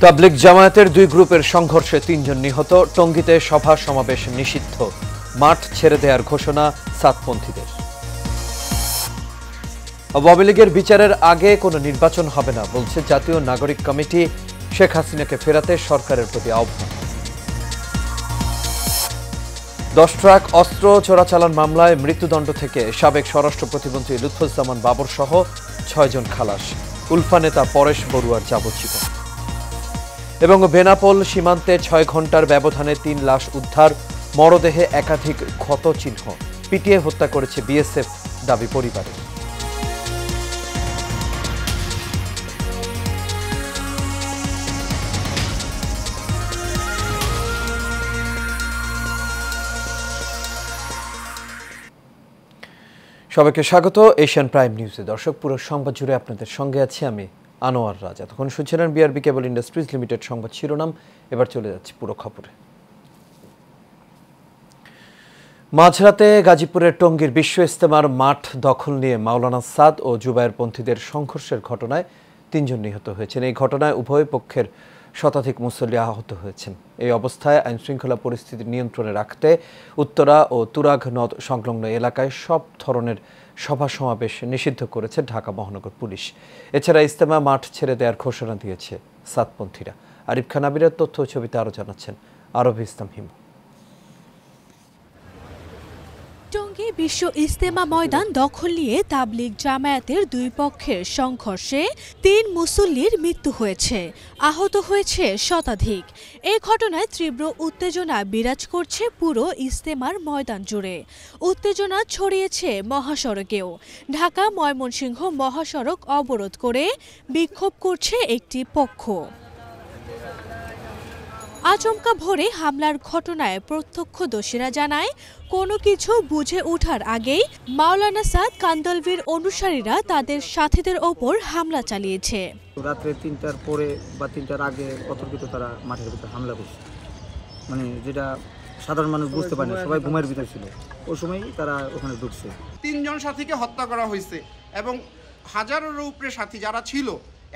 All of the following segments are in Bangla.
তাবলিগ জামায়াতের দুই গ্রুপের সংঘর্ষে ৩ জন নিহত। টঙ্গীতে সভা সমাবেশ নিষিদ্ধ। মাঠ ছেড়ে দেওয়ার ঘোষণা সাতপন্থীদের। আওয়ামী লীগের বিচারের আগে কোনো নির্বাচন হবে না বলছে জাতীয় নাগরিক কমিটি। শেখ হাসিনাকে ফেরাতে সরকারের প্রতি আহ্বান। 10 ট্রাক অস্ত্র চোরাচালান মামলায় মৃত্যুদণ্ড থেকে সাবেক স্বরাষ্ট্র প্রতিমন্ত্রী লুৎফুজ্জামান বাবর সহ 6 জন খালাস। উলফা নেতা পরেশ বড়ুয়ার যাবজ্জীবন। এবং বেনাপোল সীমান্তে 6 ঘন্টার ব্যবধানে 3 লাশ উদ্ধার। মরদেহে একাধিক ক্ষত চিহ্ন। পিটিয়ে হত্যা করেছে বিএসএফ দাবি পরিবারের। সবাইকে স্বাগত এশিয়ান প্রাইম নিউজে। দর্শক, পুরো সংবাদ জুড়ে আপনাদের সঙ্গে আছি আমি আনোয়ার রাজ। এতক্ষণ শুনছিলেন বিআরবি কেবল ইন্ডাস্ট্রিজ লিমিটেড সংবাদ শিরোনাম। এবার চলে যাচ্ছি পুরো খবরে। মাঝরাতে গাজীপুরের টঙ্গীর বিশ্ব ইজতেমার মাঠ দখল নিয়ে মাওলানা সাদ ও জুবায়েরপন্থীদের সংঘর্ষের ঘটনায় 3 জন নিহত হয়েছেন। এই ঘটনায় উভয় পক্ষের শতাধিক মুসল্লি আহত হয়েছেন। এই অবস্থায় আইনশৃঙ্খলা পরিস্থিতি নিয়ন্ত্রণে রাখতে উত্তরা ও তুরাগ নদ সংলগ্ন এলাকায় সব ধরনের সভা সমাবেশ নিষিদ্ধ করেছে ঢাকা মহানগর পুলিশ। এছাড়া ইজতেমা মাঠ ছেড়ে দেওয়ার ঘোষণা দিয়েছে সাতপন্থীরা। আরিফ খান আবিরের তথ্য ও ছবিতে আরও জানাচ্ছেন আরবি ইসলাম হিমু। টঙ্গী বিশ্ব ইজতেমা ময়দান দখল নিয়ে তাবলিগ জামায়াতের দুই পক্ষের সংঘর্ষে 3 মুসল্লির মৃত্যু হয়েছে, আহত হয়েছে শতাধিক। এই ঘটনায় তীব্র উত্তেজনা বিরাজ করছে পুরো ইজতেমার ময়দান জুড়ে। উত্তেজনা ছড়িয়েছে মহাসড়কেও। ঢাকা ময়মনসিংহ মহাসড়ক অবরোধ করে বিক্ষোভ করছে একটি পক্ষ। আচমকা ভোরে হামলার ঘটনায় প্রত্যক্ষদর্শীরা জানায়, কোনো কিছু বুঝে ওঠার আগেই মাওলানা সাদ কান্দলভির অনুসারীরা তাদের সাথীদের ওপর হামলা চালিয়েছে। রাত্রে 3টার পরে বা 3টার আগে অতর্কিত তারা মাঠের ভিতরে হামলা করছে, মানে যেটা সাধারণ মানুষ বুঝতে পারে না, সবাই ঘুমের ভিতরে ছিল, ওই সময়ই তারা ওখানে ঢুকছে। 3 জন সাথীকে হত্যা করা হয়েছে এবং হাজারের উপরে সাথী যারা ছিল,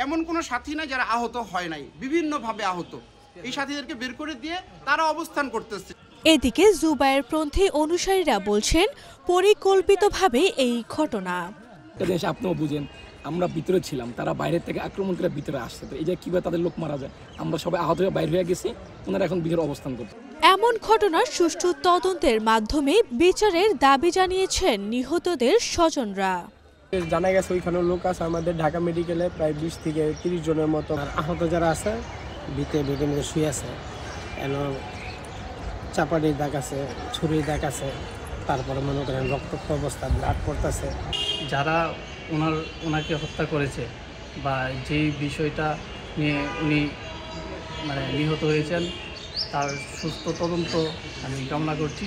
এমন কোনো সাথী নাই যারা আহত হয় নাই, বিভিন্নভাবে আহত। এই সাথীদেরকে বের করে দিয়ে তারা অবস্থান করতেছে। এদিকে জুবায়েরপন্থী অনুসারীরা বলছেন পরিকল্পিতভাবে এই ঘটনা। আপনিও বুঝেন, আমরা ভিতরে ছিলাম, তারা বাইরে থেকে আক্রমণ করে ভিতরে আসছে, তো এই যে কিভাবে তাদের লোক মারা যায়, আমরা সবাই আহত হয়ে বাইরে হয়ে গেছি, ওনারা এখন ভিতরে অবস্থান করছে। এমন ঘটনার সুষ্ঠু তদন্তের মাধ্যমে বিচারের দাবি জানিয়েছেন নিহতদের স্বজনরা। জানা গেছে ওইখানে লোক আছে আমাদের ঢাকা মেডিকেলে প্রায় 20 থেকে 30 জনের মতো। আর আহত যারা আছে বেডের মধ্যে শুয়ে আছে, চাপাটির দাগ আছে, ছুরির দাগ আছে, তারপরে মনে করেন রক্তাক্ত অবস্থা, ব্লাড পড়তেছে। যারা ওনাকে হত্যা করেছে বা যেই বিষয়টা নিয়ে উনি নিহত হয়েছেন তার সুস্থ তদন্ত আমি কামনা করছি।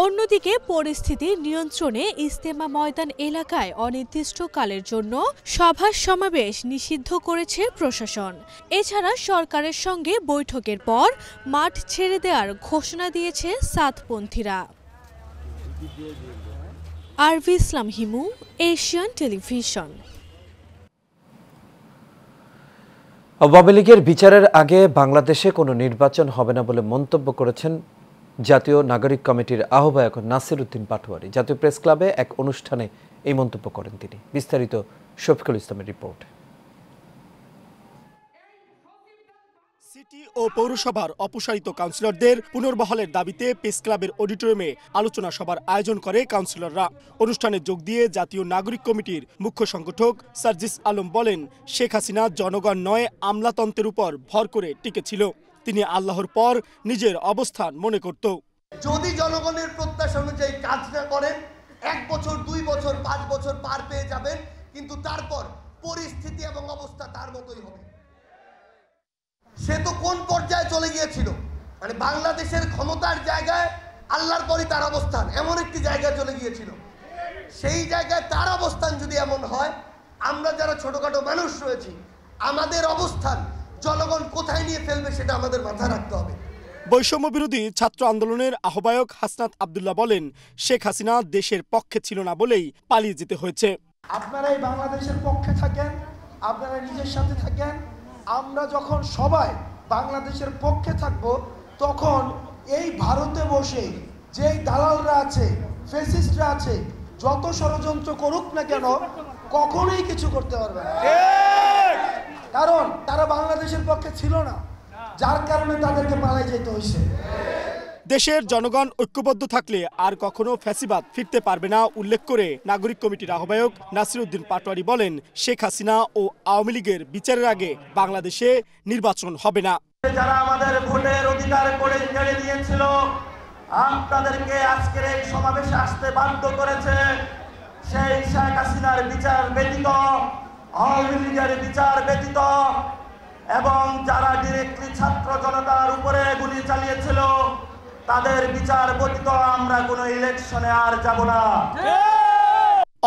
অন্যদিকে পরিস্থিতি নিয়ন্ত্রণে ইজতেমা ময়দান এলাকায় অনির্দিষ্টকালের জন্য সভা সমাবেশ নিষিদ্ধ করেছে প্রশাসন। এছাড়া সরকারের সঙ্গে বৈঠকের পর মাঠ ছেড়ে দেওয়ার ঘোষণা দিয়েছে সাতপন্থীরা। আরবি ইসলাম হিমু, এশিয়ান টেলিভিশন। আওয়ামী লীগের বিচারের আগে বাংলাদেশে কোনো নির্বাচন হবে না বলে মন্তব্য করেছেন জাতীয় নাগরিক কমিটির আহ্বায়ক নাসির উদ্দিন পাটোয়ারি। জাতীয় প্রেস ক্লাবে এক অনুষ্ঠানে এই মন্তব্য করেন তিনি। বিস্তারিত শফিকুল ইসলামের রিপোর্ট। সিটি ও পৌরসভার অপসারিত কাউন্সিলরদের পুনর্বহালের দাবিতে প্রেস ক্লাবের অডিটোরিয়ামে আলোচনা সভার আয়োজন করে কাউন্সিলররা। অনুষ্ঠানে যোগ দিয়ে জাতীয় নাগরিক কমিটির মুখ্য সংগঠক সার্জিস আলম বলেন, শেখ হাসিনা জনগণ নয় আমলাতন্ত্রের উপর ভর করে টিকেছিল। তিনি আল্লাহর পর নিজের অবস্থান মনে করত। যদি জনগণের প্রত্যাশা অনুযায়ী কাজ না করেন, 1 বছর 2 বছর 5 বছর পার পেয়ে যাবেন, কিন্তু তারপর পরিস্থিতি এবং অবস্থা তার মতোই হবে। সে তো কোন পর্যায়ে চলে গিয়েছিল, মানে বাংলাদেশের ক্ষমতার জায়গায় আল্লাহর পরই তার অবস্থান, এমন একটি জায়গায় চলে গিয়েছিল। সেই জায়গায় তার অবস্থান যদি এমন হয়, আমরা যারা ছোটখাটো মানুষ রয়েছি, আমাদের অবস্থান জনগণ কোথায় নিয়ে ফেলবে সেটা আমাদের মাথায় রাখতে হবে। বৈষম্য বিরোধী ছাত্র আন্দোলনের আহ্বায়ক হাসনাত আব্দুল্লাহ বলেন, শেখ হাসিনা দেশের পক্ষে ছিল না বলেই পালিয়ে যেতে হয়েছে। আপনারা এই বাংলাদেশের পক্ষে থাকেন, আপনারা নিজের সাথে থাকেন, আমরা যখন সবাই বাংলাদেশের পক্ষে থাকব, তখন এই ভারতে বসে যেই দালালরা আছে, ফ্যাসিস্টরা আছে, যত ষড়যন্ত্র করুক না কেন কখনোই কিছু করতে পারবে না। কারণ তারা বাংলাদেশের পক্ষে ছিল না, যার কারণে তাদেরকে পালিয়ে যেতে হয়েছে। দেশের জনগণ ঐক্যবদ্ধ থাকলে আর কখনো ফ্যাসিবাদ ফিরতে পারবে না উল্লেখ করে নাগরিক কমিটির আহ্বায়ক নাসির উদ্দিন পাটোয়ারি বলেন, শেখ হাসিনা ও আওয়ামী লীগের বিচারের আগে বাংলাদেশে নির্বাচন হবে না। যারা আমাদের ভোটের অধিকার করে কেড়ে নিয়েছিল, আপনাদেরকে আজকের এই সমাবেশে আসতে বাধ্য করেছে, সেই শেখ হাসিনার বিচার ব্যতীত, আওয়ামী লীগের বিচার ব্যতীত এবং যারা ডিরেক্টলি ছাত্র জনতার উপরে গুলি চালিয়েছিল তাদের বিচার ব্যতীত আমরা কোনো ইলেকশনে আর যাব না।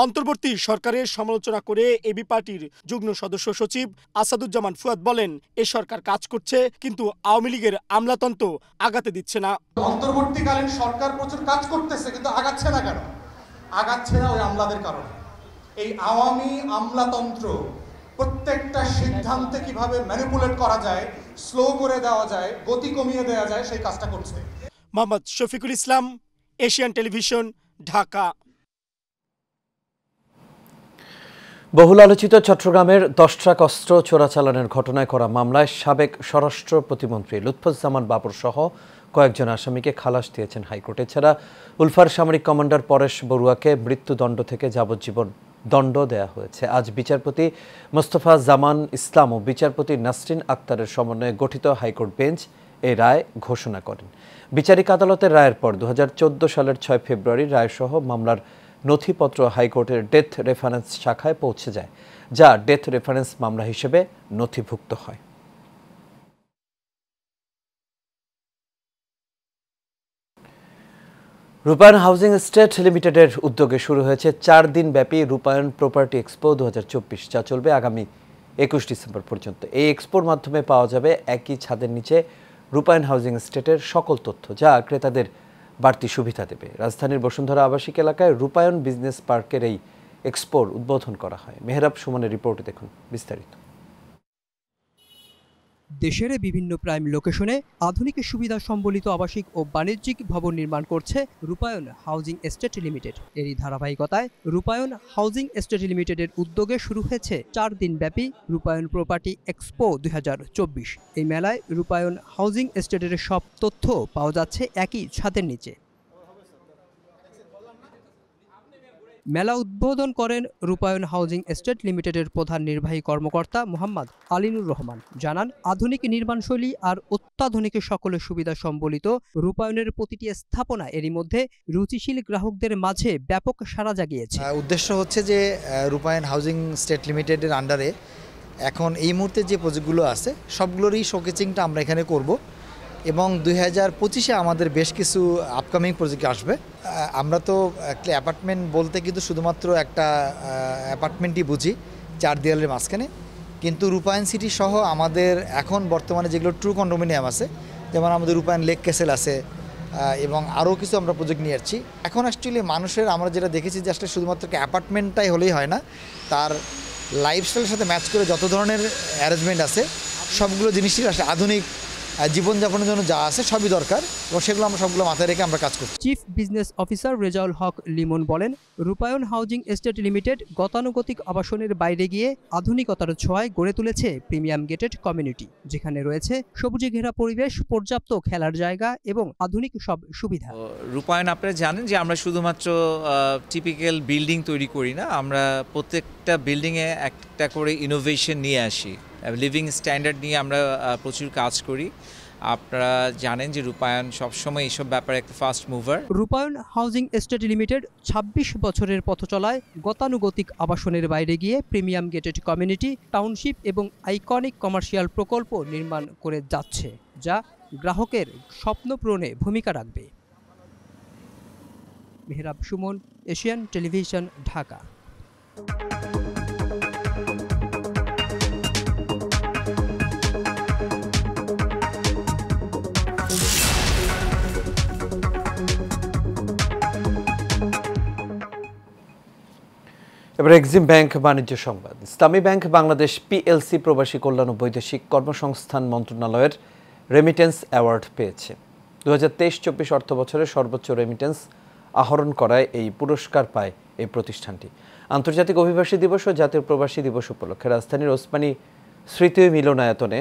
অন্তর্বর্তী সরকারের সমালোচনা করে এবি পার্টির যুগ্ম সদস্য সচিব আসাদুজ্জামান ফুয়াদ বলেন, এ সরকার কাজ করছে কিন্তু আওয়ামী লীগের আমলাতন্ত্র আগাতে দিচ্ছে না। অন্তর্বর্তীকালীন সরকার প্রচুর কাজ করতেছে কিন্তু আগাচ্ছে না কেন? আগাচ্ছে না ওই আমলাদের কারণে। এই আওয়ামী আমলাতন্ত্র প্রত্যেকটা সিদ্ধান্তে কিভাবে ম্যানিপুলেট করা যায়, স্লো করে দেওয়া যায়, গতি কমিয়ে দেওয়া যায়, সেই কাজটা করছে। Mohammad Shafiqul Islam, Asian television, Dhaka. বহুল আলোচিত চট্টগ্রামের 10 ট্রাক অস্ত্র চোরাচালানের ঘটনায় করা মামলায় সাবেক স্বরাষ্ট্র প্রতিমন্ত্রী লুৎফুজ্জামান বাবর সহ কয়েকজন আসামিকে খালাস দিয়েছেন হাইকোর্ট। এছাড়া উলফার সামরিক কমান্ডার পরেশ বড়ুয়াকে মৃত্যুদণ্ড থেকে যাবজ্জীবন দণ্ড দেয়া হয়েছে। আজ বিচারপতি মোস্তফা জামান ইসলাম ও বিচারপতি নাসরিন আক্তারের সমন্বয়ে গঠিত হাইকোর্ট বেঞ্চ এই রায় ঘোষণা করেন। বিচারিক আদালতের রায়ের পর 2014 সালের 6 ফেব্রুয়ারি রায়সহ মামলার নথিপত্র হাইকোর্টের ডেথ রেফারেন্স শাখায় পৌঁছে যায়, যা ডেথ রেফারেন্স মামলা হিসেবে নথিভুক্ত হয়। রূপায়ণ হাউজিং এস্টেট লিমিটেডের উদ্যোগে শুরু হয়েছে 4 দিন ব্যাপী রূপায়ণ প্রপার্টি এক্সপো 2024, যা চলবে আগামী 21 ডিসেম্বর পর্যন্ত। এই এক্সপোর মাধ্যমে পাওয়া যাবে একই ছাদের নিচে রূপায়ণ হাউজিং এস্টেটের সকল তথ্য, যা ক্রেতাদের বাড়তি সুবিধা দেবে। রাজধানীর বসুন্ধরা আবাসিক এলাকায় রূপায়ণ বিজনেস পার্কের এই এক্সপোর উদ্বোধন করা হয়। মেহরাব সুমনের রিপোর্টে দেখুন বিস্তারিত। দেশের বিভিন্ন প্রাইম লোকেশনে আধুনিক সুবিধা সম্বলিত আবাসিক ও বাণিজ্যিক ভবন নির্মাণ করছে রূপায়ণ হাউজিং এস্টেট লিমিটেড। এরই ধারাবাহিকতায় রূপায়ণ হাউজিং এস্টেট লিমিটেডের উদ্যোগে শুরু হয়েছে 4 দিন ব্যাপী রূপায়ণ প্রপার্টি এক্সপো 2024। এই মেলায় রূপায়ণ হাউজিং এস্টেটের সব তথ্য পাওয়া যাচ্ছে একই ছাদের নিচে। মেলা উদ্বোধন করেন রূপায়ণ হাউজিং এস্টেট লিমিটেডের প্রধান নির্বাহী কর্মকর্তা মোহাম্মদ আলিনুর রহমান। জানান, আধুনিক নির্মাণশৈলী আর অত্যাধুনিক সকল সুবিধা সম্বলিত রূপায়ণের প্রতিটি স্থাপনা এরই মধ্যে রুচিশীল গ্রাহকদের মাঝে ব্যাপক সাড়া জাগিয়েছে। উদ্দেশ্য হচ্ছে যে রূপায়ণ হাউজিং এস্টেট লিমিটেডের আন্ডারে এখন এই মুহূর্তে যে প্রজেক্টগুলো আছে সবগুলোরই শোকেচিংটা আমরা এখানে করব এবং 2025-এ আমাদের বেশ কিছু আপকামিং প্রজেক্ট আসবে। আমরা তো একটা অ্যাপার্টমেন্ট বলতে কিন্তু শুধুমাত্র একটা অ্যাপার্টমেন্টই বুঝি 4 দেয়ালের মাঝখানে, কিন্তু রূপায়ণ সিটি সহ আমাদের এখন বর্তমানে যেগুলো ট্রু কন্ডোমিনিয়াম আছে, যেমন আমাদের রূপায়ণ লেক ক্যাসেল আছে এবং আরও কিছু আমরা প্রজেক্ট নিয়ে আসছি। এখন অ্যাকচুয়ালি মানুষের আমরা যেটা দেখেছি যে আসলে শুধুমাত্র অ্যাপার্টমেন্টটাই হলেই হয় না, তার লাইফস্টাইলের সাথে ম্যাচ করে যত ধরনের অ্যারেঞ্জমেন্ট আছে সবগুলো জিনিসই আসলে আধুনিক জীবনযাপনের জন্য যা আছে সবই দরকার এবং সেগুলো আমরা সবগুলো মাথায় রেখে আমরা কাজ করছি। Chief business officer Rezaul Haque Limon বলেন, রূপায়ণ হাউজিং এস্টেট লিমিটেড গতানুগতিক আবাসনের বাইরে গিয়ে আধুনিকতার ছোঁয়ায় গড়ে তুলেছে প্রিমিয়াম গেটেড কমিউনিটি, যেখানে রয়েছে সবুজে ঘেরা পরিবেশ, পর্যাপ্ত খেলার জায়গা এবং আধুনিক সব সুবিধা। রূপায়ণ আপনারা জানেন যে আমরা শুধুমাত্র টিপিক্যাল বিল্ডিং তৈরি করি না, আমরা প্রত্যেকটা বিল্ডিংয়ে একটা করে ইনোভেশন নিয়ে আসি, লিভিং স্ট্যান্ডার্ড নিয়ে আমরা প্রচুর কাজ করি। আপনারা জানেন যে রূপায়ণ সবসময় এইসব ব্যাপারে একটা ফাস্ট মুভার। রূপায়ণ হাউজিং এস্টেট লিমিটেড 26 বছরের পথ চলায় গতানুগতিক আবাসনের বাইরে গিয়ে প্রিমিয়াম গেটেড কমিউনিটি, টাউনশিপ এবং আইকনিক কমার্শিয়াল প্রকল্প নির্মাণ করে যাচ্ছে, যা গ্রাহকের স্বপ্ন পূরণে ভূমিকা রাখবে। Mehrab Suman, Asian television, Dhaka. এবার এক্সিম ব্যাংক বাণিজ্য সংবাদ। ইসলামী ব্যাংক বাংলাদেশ পিএলসি প্রবাসী কল্যাণ ও বৈদেশিক কর্মসংস্থান মন্ত্রণালয়ের রেমিটেন্স অ্যাওয়ার্ড পেয়েছে। 2023-24 অর্থ বছরে সর্বোচ্চ রেমিটেন্স আহরণ করায় এই পুরস্কার পায় এই প্রতিষ্ঠানটি। আন্তর্জাতিক অভিবাসী দিবস ও জাতীয় প্রবাসী দিবস উপলক্ষে রাজধানীর ওসমানী স্মৃতি মিলনায়তনে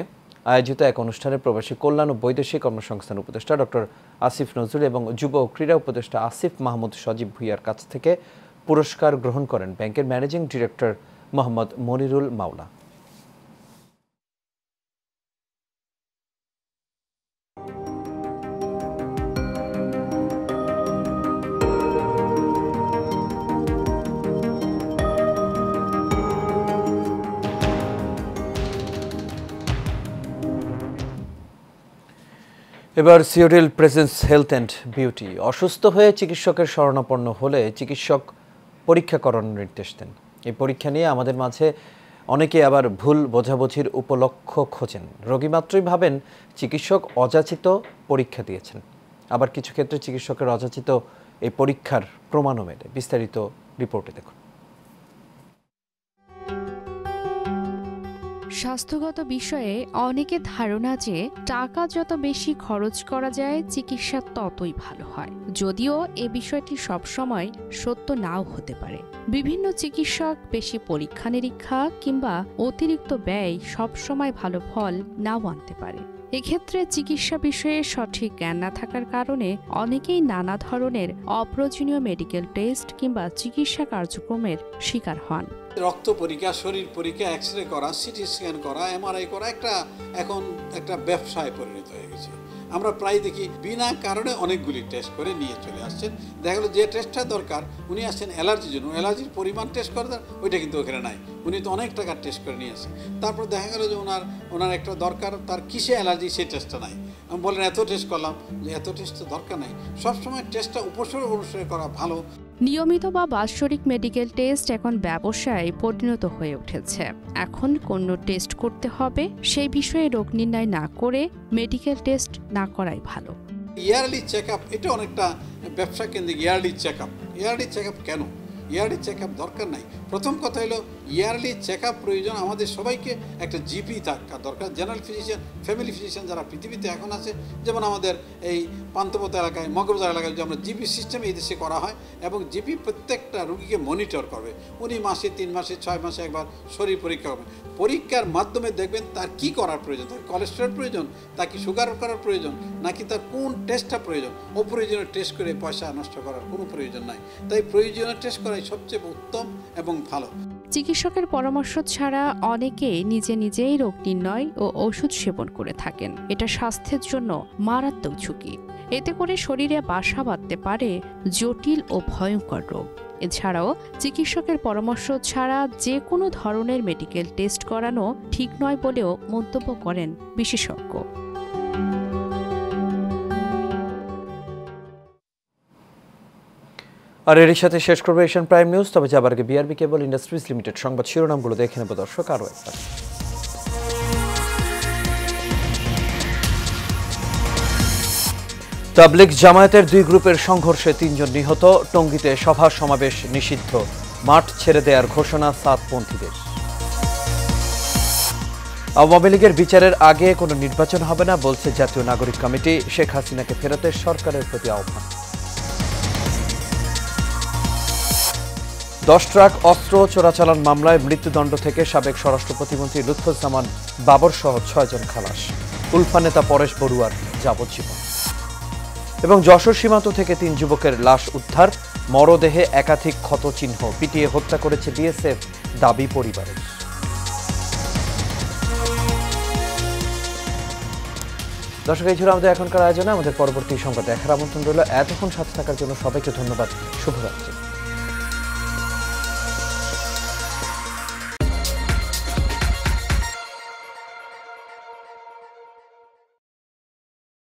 আয়োজিত এক অনুষ্ঠানে প্রবাসী কল্যাণ ও বৈদেশিক কর্মসংস্থান উপদেষ্টা ডক্টর আসিফ নজরুল এবং যুব ও ক্রীড়া উপদেষ্টা আসিফ মাহমুদ সজীব ভুইয়ার কাছ থেকে পুরস্কার গ্রহণ করেন ব্যাংকের ম্যানেজিং ডিরেক্টর মোহাম্মদ মনিরুল মাওলা। এবার সিওরিল প্রেজেন্স হেলথ অ্যান্ড বিউটি। অসুস্থ হয়ে চিকিৎসকের শরণাপন্ন হলে চিকিৎসক পরীক্ষা করানোর নির্দেশ দেন। এই পরীক্ষা নিয়ে আমাদের মাঝে অনেকে আবার ভুল বোঝাবুঝির উপলক্ষ খোঁজেন। রোগী মাত্রই ভাবেন চিকিৎসক অযাচিত পরীক্ষা দিয়েছেন, আবার কিছু ক্ষেত্রে চিকিৎসকের অযাচিত এই পরীক্ষার প্রমাণও মেলে। বিস্তারিত রিপোর্টে দেখুন। স্বাস্থ্যগত বিষয়ে অনেকের ধারণা যে টাকা যত বেশি খরচ করা যায় চিকিৎসা ততই ভালো হয়, যদিও এ বিষয়টি সবসময় সত্য নাও হতে পারে। বিভিন্ন চিকিৎসক বেশি পরীক্ষা নিরীক্ষা কিংবা অতিরিক্ত ব্যয় সবসময় ভালো ফল নাও আনতে পারে। এক্ষেত্রে চিকিৎসা বিষয়ে সঠিক জ্ঞান না থাকার কারণে অনেকেই নানা ধরনের অপ্রয়োজনীয় মেডিকেল টেস্ট কিংবা চিকিৎসা কার্যক্রমের শিকার হন। রক্ত পরীক্ষা, শরীর পরীক্ষা, এক্সরে করা, সিটি স্ক্যান করা, এমআরআই করা এখন একটা ব্যবসায় পরিণত হয়ে গেছে। আমরা প্রায় দেখি বিনা কারণে অনেকগুলি টেস্ট করে নিয়ে চলে আসছেন। দেখা গেলো যে টেস্টটা দরকার উনি আসছেন অ্যালার্জির জন্য, অ্যালার্জির পরিমাণ টেস্ট করে দেন, ওইটা কিন্তু ওখানে নাই, উনি তো অনেক টাকার টেস্ট করে নিয়ে আসছেন। তারপর দেখা গেলো যে ওনার একটা দরকার, তার কিসে অ্যালার্জি সেই টেস্টটা নাই। আমি বললেন এত টেস্ট করলাম, যে এত টেস্ট তো দরকার নাই। সবসময় টেস্টটা অনুসরণ করা ভালো। নিয়মিত বা বাৎসরিক মেডিকেল টেস্ট এখন ব্যবসায় পরিণত হয়ে উঠেছে। এখন কোন টেস্ট করতে হবে সেই বিষয়ে রোগ নির্ণয় না করে মেডিকেল টেস্ট না করাই ভালো। ইয়ারলি চেক আপ, এটা অনেকটা ব্যবসা কেন্দ্রিক। ইয়ারলি চেক আপ কেন? ইয়ারলি চেক আপ দরকার নাই। প্রথম কথা হলো ইয়ারলি চেক আপ প্রয়োজন আমাদের সবাইকে। একটা জিপি থাকা দরকার, জেনারেল ফিজিশিয়ান, ফ্যামিলি ফিজিশিয়ান যারা পৃথিবীতে এখন আছে। যেমন আমাদের এই পান্থপথ এলাকায়, মগবাজার এলাকায় যে আমরা জিপি সিস্টেম এই দেশে করা হয়, এবং জিপি প্রত্যেকটা রোগীকে মনিটর করবে। উনি মাসে 3 মাসে 6 মাসে একবার শরীর পরীক্ষা করবেন। পরীক্ষার মাধ্যমে দেখবেন তার কি করার প্রয়োজন, তার কোলেস্টেরল প্রয়োজন, তার কি সুগার করার প্রয়োজন, নাকি তার কোন টেস্টটা প্রয়োজন। অপ্রয়োজনীয় টেস্ট করে পয়সা নষ্ট করার কোনো প্রয়োজন নাই। তাই প্রয়োজনীয় টেস্ট করাই সবচেয়ে উত্তম এবং ভালো। চিকিৎসকের পরামর্শ ছাড়া অনেকে নিজেই রোগ নির্ণয় ও ওষুধ সেবন করে থাকেন। এটা স্বাস্থ্যের জন্য মারাত্মক ঝুঁকি। এতে করে শরীরে বাসা বাঁধতে পারে জটিল ও ভয়ঙ্কর রোগ। এছাড়াও চিকিৎসকের পরামর্শ ছাড়া যে কোনো ধরনের মেডিকেল টেস্ট করানো ঠিক নয় বলেও মন্তব্য করেন বিশেষজ্ঞ। আর এর সাথে শেষ করবো এশিয়ান প্রাইম নিউজ। তবে যাবার আগে বিআরবি কেবল ইন্ডাস্ট্রিজ লিমিটেড সংবাদ শিরোনামগুলো দেখে নেব দর্শক আরও একবার। তাবলিগ জামায়াতের 2 গ্রুপের সংঘর্ষে 3 জন নিহত। টঙ্গীতে সভা সমাবেশ নিষিদ্ধ। মাঠ ছেড়ে দেওয়ার ঘোষণা সাতপন্থীদের। আওয়ামী লীগের বিচারের আগে কোনো নির্বাচন হবে না বলছে জাতীয় নাগরিক কমিটি। শেখ হাসিনাকে ফেরাতে সরকারের প্রতি আহ্বান। 10 ট্রাক অস্ত্র চোরাচালান মামলায় মৃত্যুদণ্ড থেকে সাবেক স্বরাষ্ট্র প্রতিমন্ত্রী লুৎফুজ্জামান বাবর সহ 6 জন খালাস। উলফা নেতা পরেশ বড়ুয়ার যাবজ্জীবন। এবং যশোর সীমান্ত থেকে 3 যুবকের লাশ উদ্ধার। মরদেহে একাধিক ক্ষতচিহ্ন। পিটিয়ে হত্যা করেছে বিএসএফ, দাবি পরিবারের। দর্শক, এই ছিল আমাদের এখনকার আয়োজনে। আমাদের পরবর্তী সংবাদ দেখার আমন্ত্রণ রইল। এতক্ষণ সাথে থাকার জন্য সবাইকে ধন্যবাদ। শুভরাত্রি।